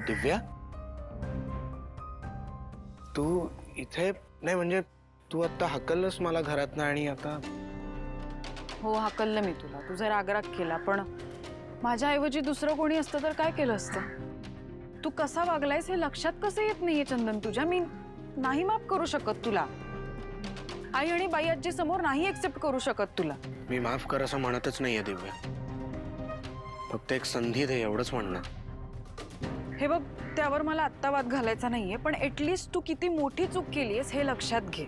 दिव्या, तू इथे नाही म्हणजे तू आता हकललंस मला घरातनं आणि आता? हो हाकललं मी तुला, तुझा रागराग केला, पण माझ्याऐवजी दुसरं कोणी असतं तर काय केलं असतं? तू कसा वागलायस हे लक्षात कसं येत नाहीये चंदन तुझ्या? मी नाही माफ करू शकत तुला, आई आणि बाई आजी समोर नाही एक्सेप्ट करू शकत तुला. मी माफ कर असं म्हणतच नाहीये दिव्या, फक्त एक संधी दे एवढंच म्हणणं. हे बघ, त्यावर मला आत्ता वाद घालायचा नाहीये, पण ऍटलीस्ट तू किती मोठी चूक केलीयस हे लक्षात घे.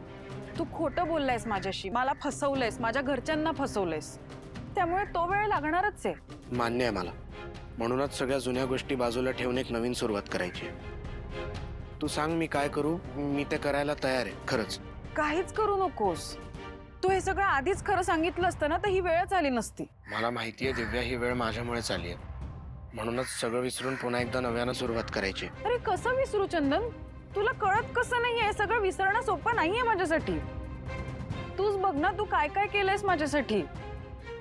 तू खोटं बोललायस माझ्याशी, मला फसवलंयस, माझ्या घरच्यांना फसवलंयस, त्यामुळे तो वेळ लागणारच आहे. मान्य आहे मला, म्हणूनच सगळ्या जुन्या गोष्टी बाजूला ठेवून एक नवीन सुरुवात करायची. तू सांग मी काय करू, मी ते करायला तयार आहे खरंच. काहीच करू नकोस. तू हे सगळं आधीच खरं सांगितलं असतं ना तर ही वेळच आली नसती. मला माहितीये दिव्या, ही वेळ माझ्यामुळेच आली आहे, म्हणूनच सगळं विसरून पुन्हा एकदा नव्यानं सुरुवात करायची. अरे कसं विसरू चंदन? तुला कळत कसं नाहीये? सगळं विसरणं सोपं नाहीये माझ्यासाठी. तूच बघ ना, तू काय काय केलंयस माझ्यासाठी.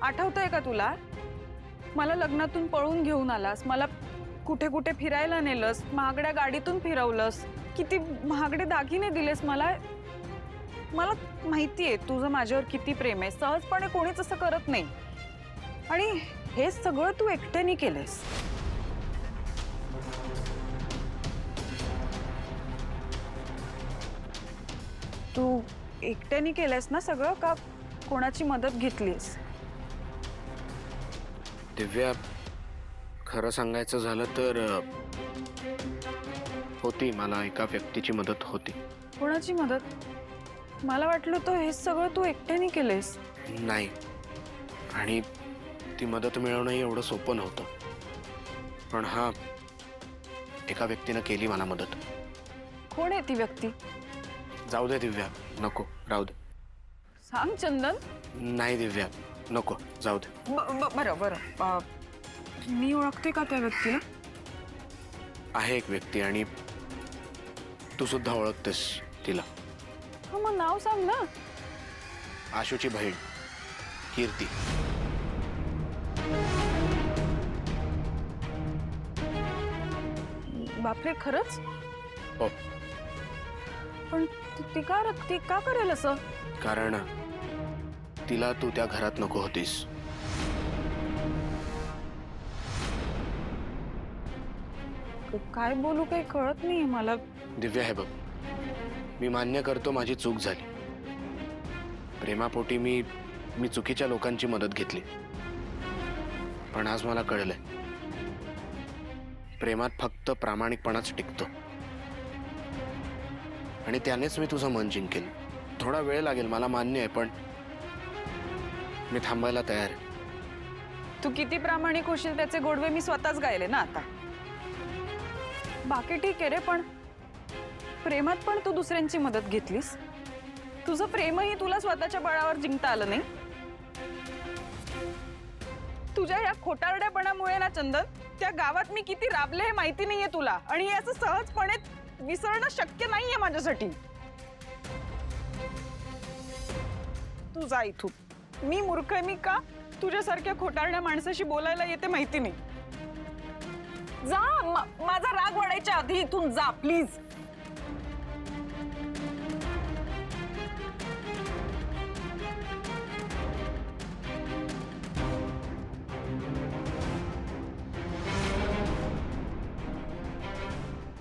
आठवतंय का तुला? मला लग्नातून पळून घेऊन आलास, मला कुठे कुठे फिरायला नेलंस, महागड्या गाडीतून फिरवलंस, किती महागडे दागिने दिलेस मला. मला माहितीये तुझं माझ्यावर किती प्रेम आहे, सहजपणे कोणीच असं करत नाही. आणि हे सगळं तू एकट्याने केलंयस. तू एकट्याने केलंयस ना सगळं, का कोणाची मदत घेतलीस? दिव्या, खरं सांगायचं झालं तर होती, मला एका व्यक्तीची मदत होती. कोणाची मदत? मला वाटलं तो हे सगळं तू एकट्याने केलंयस. नाही, आणि ती मदत मिळवणंही एवढं सोपं नव्हतं, पण हा एका व्यक्तीनं केली मला मदत. कोण आहे ती व्यक्ती? जाऊ दे दिव्या, नको, राहू दे. सांग चंदन. नाही दिव्या, नको, जाऊ दे. बरं बरं, मी ओळखते का त्या व्यक्तीला? आहे एक व्यक्ती आणि तू सुद्धा ओळखतेस तिला. हो, मग नाव सांग ना. आशूची बहीण कीर्ती. बापरे, खरंच? हो. पण ती का करेल असं? कारण तिला तू त्या घरात नको होतीस. काय बोलू काही कळत नाही मला. दिव्या, हे बघ, मी मान्य करतो माझी चूक झाली. प्रेमापोटी मी चुकीच्या लोकांची मदत घेतली, पण आज मला कळलंय, प्रेमात फक्त प्रामाणिकपणाच टिकतो, आणि त्यानेच मी तुझं मन जिंकेल. थोडा वेळ लागेल मला मान्य आहे, पण मी थांबायला तयार आहे. तू किती प्रामाणिक होशील त्याचे गोडवे मी स्वतःच गायले ना आता. बाकी ठीक आहे रे, पण प्रेमात पण तू दुसऱ्यांची मदत घेतलीस. तुझं प्रेमही तुला स्वतःच्या बळावर जिंकता आलं नाही. तुझ्या या खोटारड्यापणामुळे ना चंदन, त्या गावात मी किती राबले हे माहिती नाहीये तुला, आणि हे असं सहजपणे विसरणं शक्य नाहीये माझ्यासाठी. तू जा इथून. मी मूर्ख आहे, मी का तुझ्यासारख्या खोटारड्या माणसाशी बोलायला येते माहिती नाही. जा, माझा राग वाढायच्या आधी इथून जा प्लीज.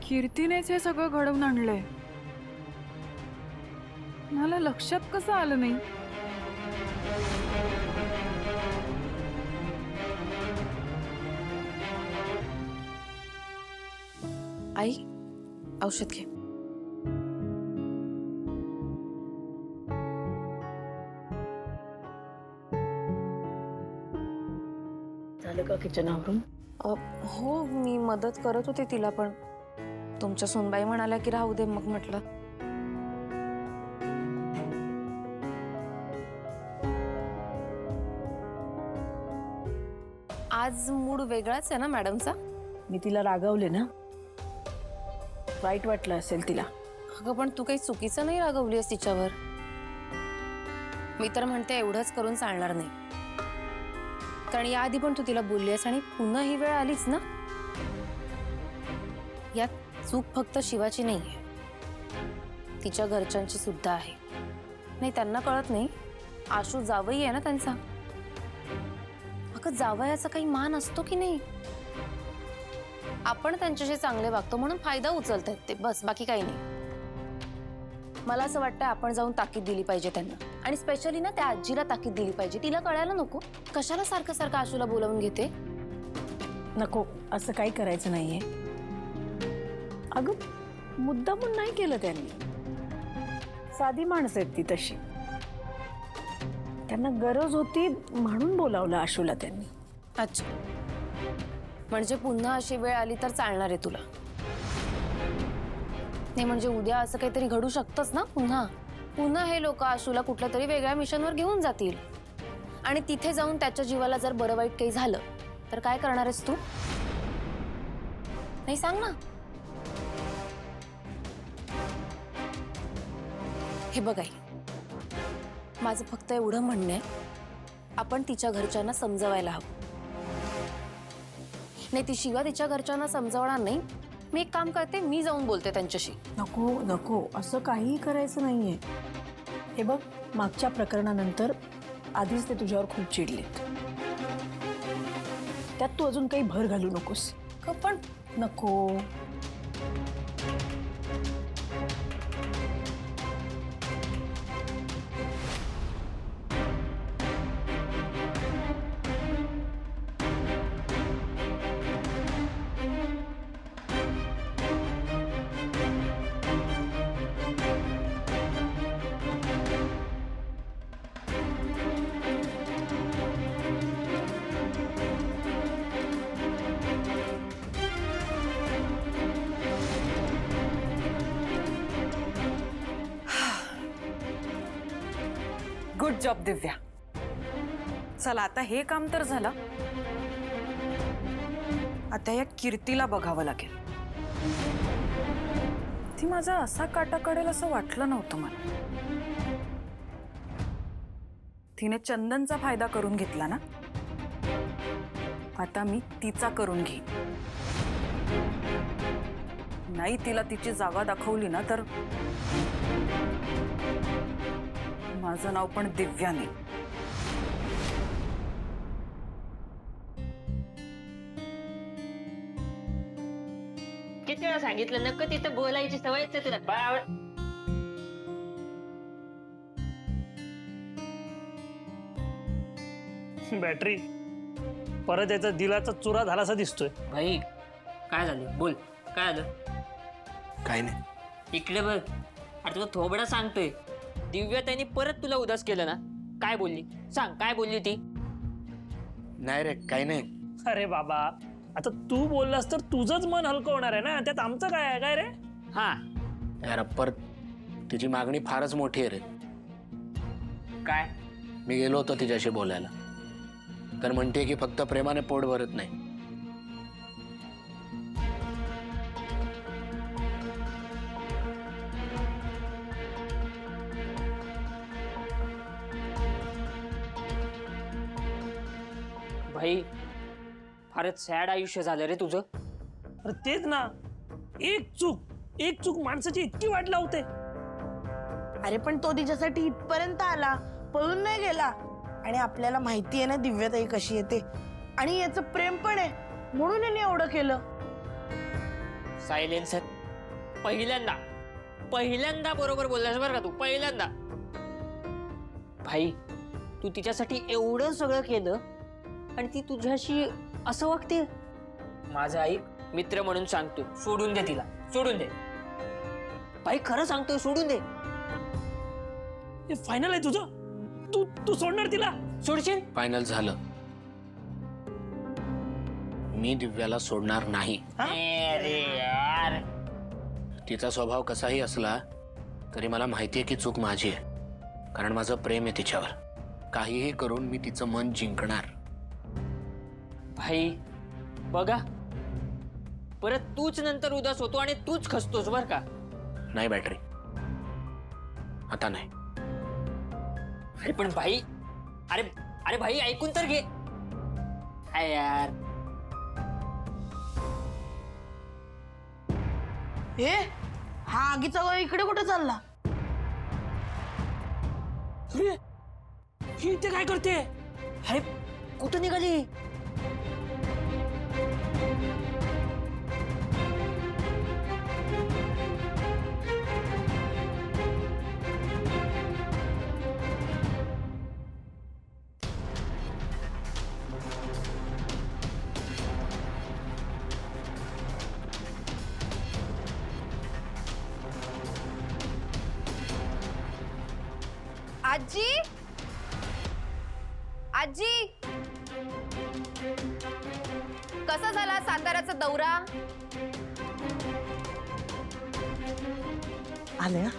कीर्तीनेच हे सगळं घडवून आणलंय, मला लक्षात कसं आलं नाही? आई, औषध घे. झालं का किचन आवरून? हो, मी मदत करत होते तिला, पण तुमच्या सुनबाई म्हणाल्या की राहू दे, मग म्हटलं. आज मूड वेगळाच आहे ना मॅडमचा? मी तिला रागवले ना, वाईट वाटलं असेल तिला. अगं, पण तू काही चुकीचं नाही रागवलीस तिच्यावर. मी तर म्हणते एवढंच करून चालणार नाही, कारण याआधी पण तू तिला बोललीस आणि पुन्हा ही वेळ आलीच ना. यात चूक फक्त शिवाची नाहीये, तिच्या घरच्यांची सुद्धा आहे. नाही, त्यांना कळत नाही, आशू जावई आहे ना त्यांचा. अगं, जावयाचा काही मान असतो की नाही? आपण त्यांच्याशी चांगले वागतो म्हणून फायदा उचलतायत ते, बस, बाकी काही नाही. मला असं वाटतं आपण जाऊन ताकीद दिली पाहिजे त्यांना, आणि स्पेशली ना त्या आजीला ताकीद दिली पाहिजे. तिला कळायला नको कशाला सारखं सारखं आशूला बोलावून घेते. नको, असं काही करायचं नाहीये. अगं, मुद्दामून नाही केलं त्यांनी. साधी माणसं आहेत ती तशी. त्यांना गरज होती म्हणून बोलावलं आशूला त्यांनी. अच्छा, म्हणजे पुन्हा अशी वेळ आली तर चालणार आहे तुला? नाही म्हणजे उद्या असं काहीतरी घडू शकतंच ना. पुन्हा हे लोक आशूला कुठल्या तरी वेगळ्या मिशनवर घेऊन जातील, आणि तिथे जाऊन त्याच्या जीवाला जर बरं वाईट काही झालं तर काय करणार आहेस तू? नाही, सांग ना. हे बघ आई, माझं फक्त एवढं म्हणणं आहे, आपण तिच्या घरच्यांना समजवायला हवं. नाही, ती शिवा तिच्या घरच्यांना समजवणार नाही. मी एक काम करते, मी जाऊन बोलते त्यांच्याशी. नको नको, असं काहीही करायचं नाहीये. हे बघ, मागच्या प्रकरणानंतर आधीच ते तुझ्यावर खूप चिडलेत. त्यात तू अजून काही भर घालू नकोस. पण नको. गुड जॉब दिव्या. चला, आता हे काम तर झालं. आता या कीर्तीला बघावं लागेल. ती माझा असा काटा काढेल असं वाटलं नव्हतं मला. तिने चंदनचा फायदा करून घेतला ना, आता मी तिचा करून घेईन. नाही तिला तिची जागा दाखवली ना तर माझं नाव पण दिव्या नाही. किती वेळा सांगितलं नको तिथं बोलायची सवयच आहे तुला. बाळ बॅटरी परत याचा दिलाचा चुरा झालासा दिसतोय. भाई, काय झालं? बोल, काय झालं? काही नाही. इकडे बघ. अरे तुला थोबडा सांगतोय. दिव्या त्यांनी परत तुला उदास केलं ना? काय बोलली? सांग, काय बोलली ती? नाही रे, काही नाही. अरे बाबा, आता तू बोललास तर तुझंच मन हलकं होणार आहे ना, त्यात आमचं काय आहे? काय रे? हा, यार अप्पर, तिची मागणी फारच मोठी आहे रे. काय? मी गेलो होतो तिच्याशी बोलायला, तर म्हणते की फक्त प्रेमाने पोट भरत नाही. भाई, फारच सॅड आयुष्य झालं रे तुझं. अरे तेच ना, एक चूक माणसाची इतकी वाट लावते. अरे पण तो तिच्यासाठी इथपर्यंत आला, पळून नाही गेला. आणि आपल्याला माहिती आहे ना दिव्याताई कशी येते, आणि याचं प्रेम पण आहे म्हणून याने एवढं केलं. सायलेन्सर, पहिल्यांदा बरोबर बोललास बरं का तू. पहिल्यांदा. भाई, तू तिच्यासाठी एवढं सगळं केलं आणि ती तुझ्याशी असं वागते. माझा ऐक, मित्र म्हणून सांगतो, सोडून दे तिला. सोडून दे भाई, खरं सांगतोय, सोडून दे. हे फायनल आहे तुझं? तू सोडणार तिला? सोडशील? फायनल झालं. मी दिव्याला सोडणार नाही. अरे यार, तिचा स्वभाव कसाही असला तरी मला माहितीये की चूक माझी आहे, कारण माझं प्रेम आहे तिच्यावर. काहीही करून मी तिचं मन जिंकणार. भाई बघा, परत तूच नंतर उदास होतो आणि तूच खचतोस बर का. नाही बॅटरी, आता नाही. अरे पण भाई, अरे भाई, ऐकून तर घे. यार ए हा आगीचा गोळा इकडे कुठे चालला? अरे ही इथे काय करते? अरे कुठं निघाली? आजी, आजी, कसा झाला साताऱ्याचा दौरा? आले ना?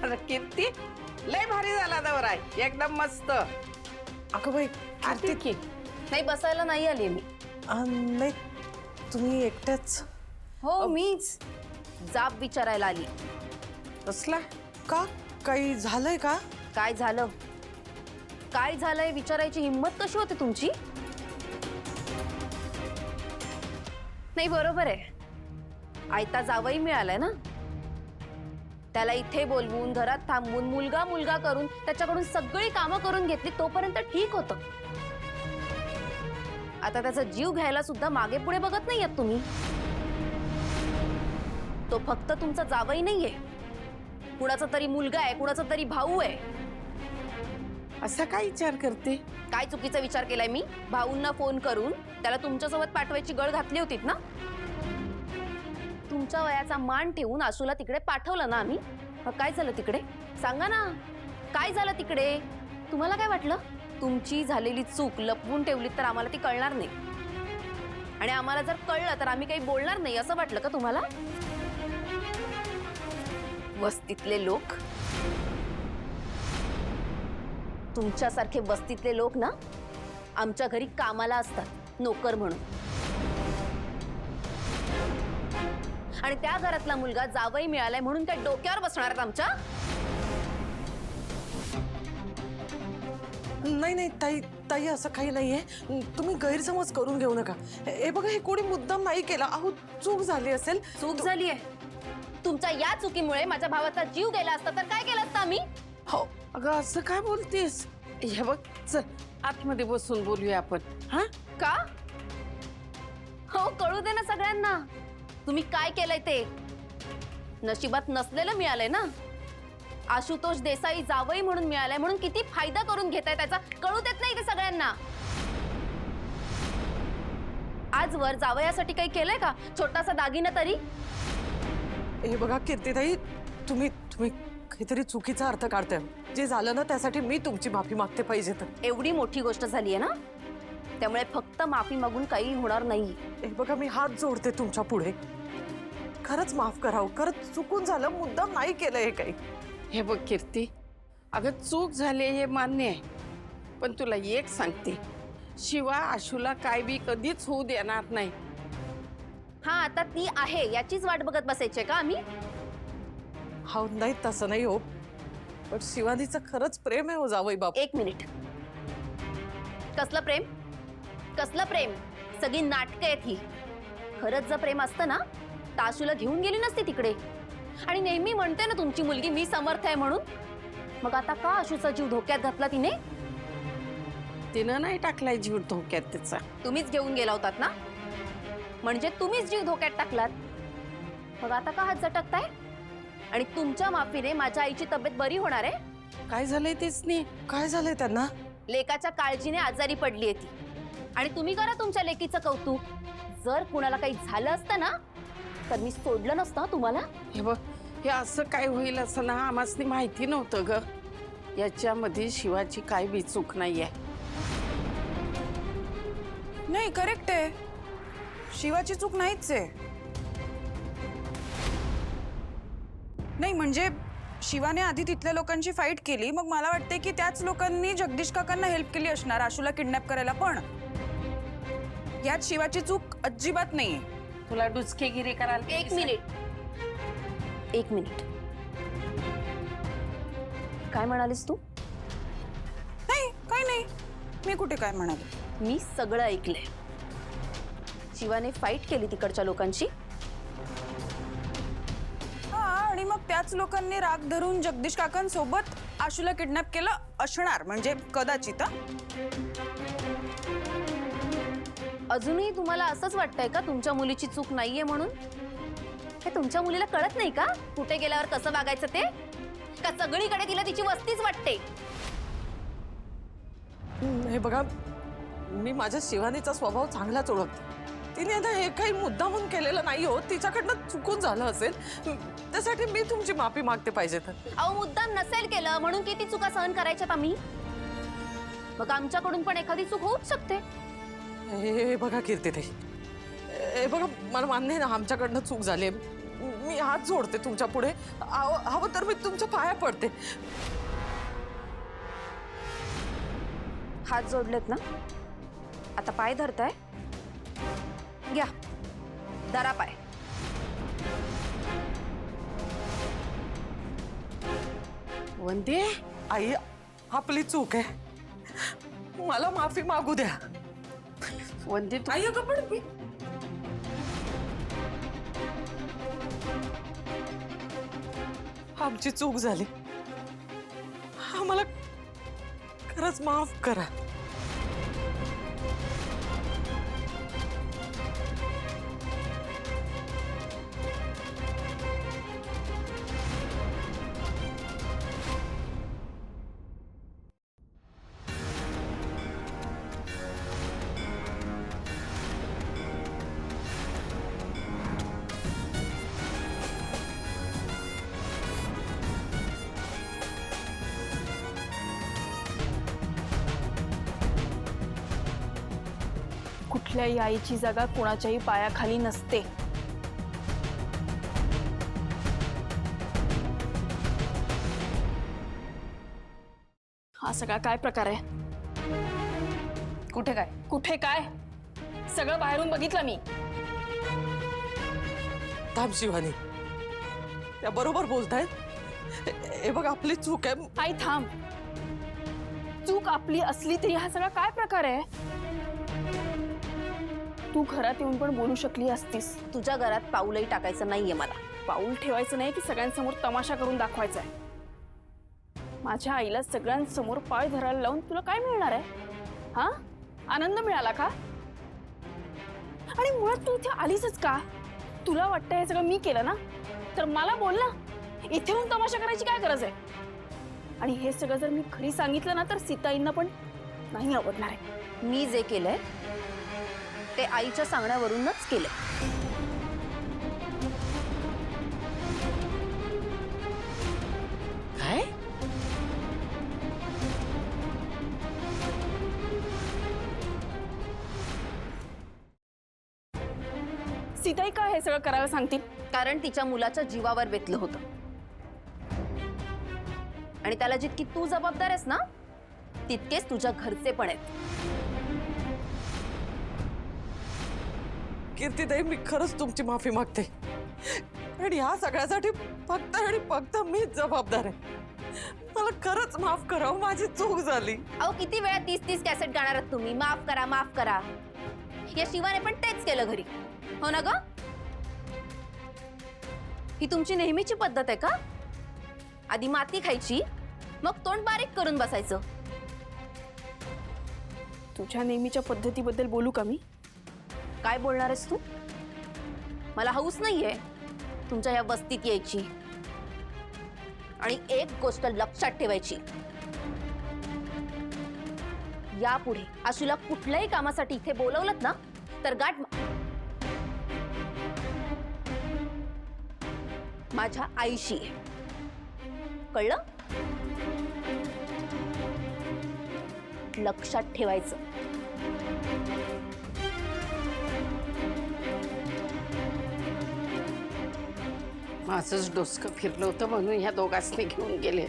अरे किती लय भारी झाला दौरा, एकदम मस्त. अगं बाई आरती की नाही, बसायला नाही आली मी. नाही तुम्ही एकट्याच? हो, मीच जाब विचारायला आली. कसला? का काही झालंय का? काय झालं, काय झालंय विचारायची हिंमत कशी होते तुमची? नाही, बरोबर आहे, आयता जावई मिळालाय ना, त्याला इथे बोलवून घरात थांबवून मुलगा मुलगा करून त्याच्याकडून सगळी कामं करून घेतली तोपर्यंत ठीक होतं. आता त्याचा जीव घ्यायला सुद्धा मागे पुढे बघत नाहीयेत तुम्ही. तो फक्त तुमचा जावई नाहीये, कुणाचा तरी मुलगा आहे, कुणाचा तरी भाऊ आहे. असा काय विचार करते? काय चुकीचा विचार केलाय मी? भाऊंना फोन करून त्याला तुमच्यासोबत पाठवायची गळ घातली होतीत ना? तुमच्या वयाचा मान ठेवून आशूला तिकडे पाठवलं ना आम्ही. मग काय झालं तिकडे? सांगा ना, काय झालं तिकडे? तुम्हाला काय वाटलं तुमची झालेली चूक लपवून ठेवली तर आम्हाला ती कळणार नाही, आणि आम्हाला जर कळलं तर आम्ही काही बोलणार नाही असं वाटलं का तुम्हाला? वस्तीतले लोक, तुमच्यासारखे वस्तीतले लोक ना आमच्या घरी कामाला असतात नोकर म्हणून, आणि त्या घरातला मुलगा जावई मिळालाय म्हणून काय डोक्यावर बसणार आहेत आमच्या? नाही नाही ताई ताई असं काही नाहीये, तुम्ही गैरसमज करून घेऊ नका. हे बघा, हे कोणी मुद्दाम नाही केला. अहो चूक झाली असेल. चूक झालीये. तुमच्या या चुकीमुळे माझ्या भावाचा जीव गेला असता तर काय केलं असतं आम्ही? हो अगं असं काय बोलतेस? हे बघ, चल आतमध्ये बसून बोलूया आपण. हा का? हो, कळू दे ना सगळ्यांना तुम्ही काय केलंय ते. नशिबात नसलेलं मिळालंय ना. आशुतोष देसाई जावई म्हणून मिळालंय म्हणून किती फायदा करून घेताय त्याचा कळू देत नाही ते सगळ्यांना. आजवर जावयासाठी काही केलंय का? छोटासा दागिना तरी? हे बघा कीर्तिताई, तुम्ही तुम्ही काहीतरी चुकीचा अर्थ काढताय. जे झालं ना त्यासाठी मी तुमची माफी मागते पाहिजे तर. एवढी मोठी गोष्ट झालीये ना, त्यामुळे फक्त माफी मागून काही होणार नाही. हे बघा, मी हात जोडते तुमच्या पुढे. खरंच माफ करावं, खरंच चुकून झालं, मुद्दाम नाही केलं हे काही. हे बघ कीर्ती, अगं चूक झाली हे मान्य आहे, पण तुला एक सांगते, शिवा आशूला काय बी कधीच होऊ देणार नाही. हा, आता ती आहे याचीच वाट बघत बसायची का आम्ही? हा नाही, तसं नाही हो, पण शिवानीचं खरंच प्रेम आहे हो जावई बाप. एक मिनिट, कसलं प्रेम? कसलं प्रेम? सगळी नाटकं आहेत ही. खरंच जर प्रेम असतं ना तर आशूला घेऊन गेली नसती तिकडे. आणि नेहमी म्हणते ना तुमची मुलगी मी समर्थ आहे म्हणून. मग आता का आशूचा जीव धोक्यात घातला तिने? तिनं नाही टाकलाय जीव धोक्यात तिचा. तुम्हीच घेऊन गेला होतात ना, म्हणजे तुम्हीच जीव धोक्यात टाकलात. मग आता का हात झटकताय? आणि तुमच्या माफीने माझ्या आईची तब्येत बरी होणार आहे. काय झालंय तेच नाही. काय झालंय त्यांना? लेकाच्या काळजीने आजारी पडली ती, आणि तुम्ही करा तुमच्या लेकीचं कौतुक. जर कुणाला काही झालं असतं ना तर मी सोडलं नसतं तुम्हाला. हे बघ, हे असं काय होईल असं ना आम्हाला माहिती नव्हतं ग. याच्यामध्ये शिवाची काय बी चूक नाहीये. नाही, करेक्ट आहे, शिवाची चूक नाहीच आहे. नाही म्हणजे शिवाने आधी तिथल्या लोकांची फाईट केली, मग मला वाटते की त्याच लोकांनी जगदीश काकांना हेल्प केली असणार आशूला किडनॅप करायला. पण यात शिवाची चूक अजिबात नाहीये. तुला डुचकेगिरी करायला एक मिनिट, एक मिनिट, काय म्हणालीस तू? नाही, काही नाही, मी कुठे काय म्हणाले. मी सगळं ऐकलंय. शिवाने फाईट केली तिकडच्या लोकांची. हा, आणि मग त्याच लोकांनी राग धरून जगदीश काकांसोबत आशूला किडनॅप केलं असणार, म्हणजे कदाचित. अजूनही तुम्हाला असंच वाटतंय का तुमच्या मुलीची चूक नाहीये म्हणून? हे तुमच्या मुलीला कळत नाही का कुठे गेल्यावर कसं वागायचं ते? का सगळीकडे तिला तिची वस्तीच वाटते? हे बघा, मी माझ्या शिवानीचा स्वभाव चांगलाच ओळखते. तिने ना हे काही मुद्दामून केलेलं नाही हो, तिच्याकडनं चुकून झालं असेल, त्यासाठी मी तुमची माफी मागते पाहिजे तर. अहो, मुद्दाम नसेल केलं म्हणून किती चुका सहन करायच्यात आम्ही? मग आमच्याकडून पण एखादी चूक होऊच शकते. हे बघा कीर्तीताई, हे बघा, मला मान्य आहे ना आमच्याकडनं चूक झाली. मी हात जोडते तुमच्या पुढे, हवं तर मी तुमच्या पाया पडते. हात जोडलेत ना, आता पाय धरताय, घ्या धरा पाय. वंदे, आई, आपली चूक आहे, मला माफी मागू द्या. वंदे तू आई, अगं पण आमची चूक झाली, आम्हाला खरंच माफ करा. कुठल्याही आईची जागा कोणाच्याही पायाखाली नसते. हा सगळा काय प्रकार आहे? कुठे काय सगळं बाहेरून बघितलं मी. थांब शिवानी, त्या बरोबर बोलतायत. हे बघ, आपली चूक आहे. आई थांब, चूक आपली असली तरी हा सगळा काय प्रकार आहे? तू घरात येऊन पण बोलू शकली असतीस. तुझ्या घरात पाऊलही टाकायचं नाहीये मला. पाऊल ठेवायचं नाही की सगळ्यांसमोर तमाशा करून दाखवायचा आहे? माझ्या आईला सगळ्यांसमोर पाय धरायला लावून तुला काय मिळणार आहे? हा, आनंद मिळाला का? आणि मुळात तू इथे आलीसच का? तुला वाटतं हे सगळं मी केलं ना, तर मला बोल ना, इथे येऊन तमाशा करायची काय गरज आहे? आणि हे सगळं जर मी खरी सांगितलं ना तर सीताईंना पण नाही आवडणार आहे. मी जे केलंय ते आईच्या सांगण्यावरूनच केलंय. काय? सीताई का हे सगळं करायला सांगतील? कारण तिच्या मुलाच्या जीवावर बेतलं होतं आणि त्याला जितकी तू जबाबदार आहेस ना, तितकेच तुझ्या घरचे पण आहेत. कीर्तीताई, मी खरंच तुमची माफी मागते, आणि ह्या सगळ्यासाठी फक्त आणि फक्त मीच जबाबदार आहे. मला खरंच माफ करा, माझी चूक झाली. अहो, किती वेळा 30-30 कॅसेट गाणार आहात तुम्ही? माफ करा, माफ करा. या शिवाने पण तेच केलं घरी, हो ना ग? ही तुमची नेहमीची पद्धत आहे का? आधी माती खायची, मग तोंड बारीक करून बसायचं. तुझ्या नेहमीच्या पद्धतीबद्दल बोलू का मी? काय बोलणार आहेस तू? मला हौस नाहीये तुमच्या या वस्तीत यायची. आणि एक गोष्ट लक्षात ठेवायची, यापुढे आशूला कुठल्याही कामासाठी इथे बोलवलंत ना तर गाठ माझ्या आईशी आहे. कळलं? लक्षात ठेवायचं. माझंच डोसकं फिरलं होतं म्हणून ह्या दोघांनी घेऊन गेले.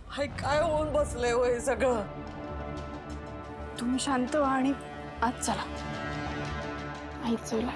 हाय, काय होऊन बसलंय हो हे सगळं? तुम्ही शांत व्हा आणि आज चला. आई चला.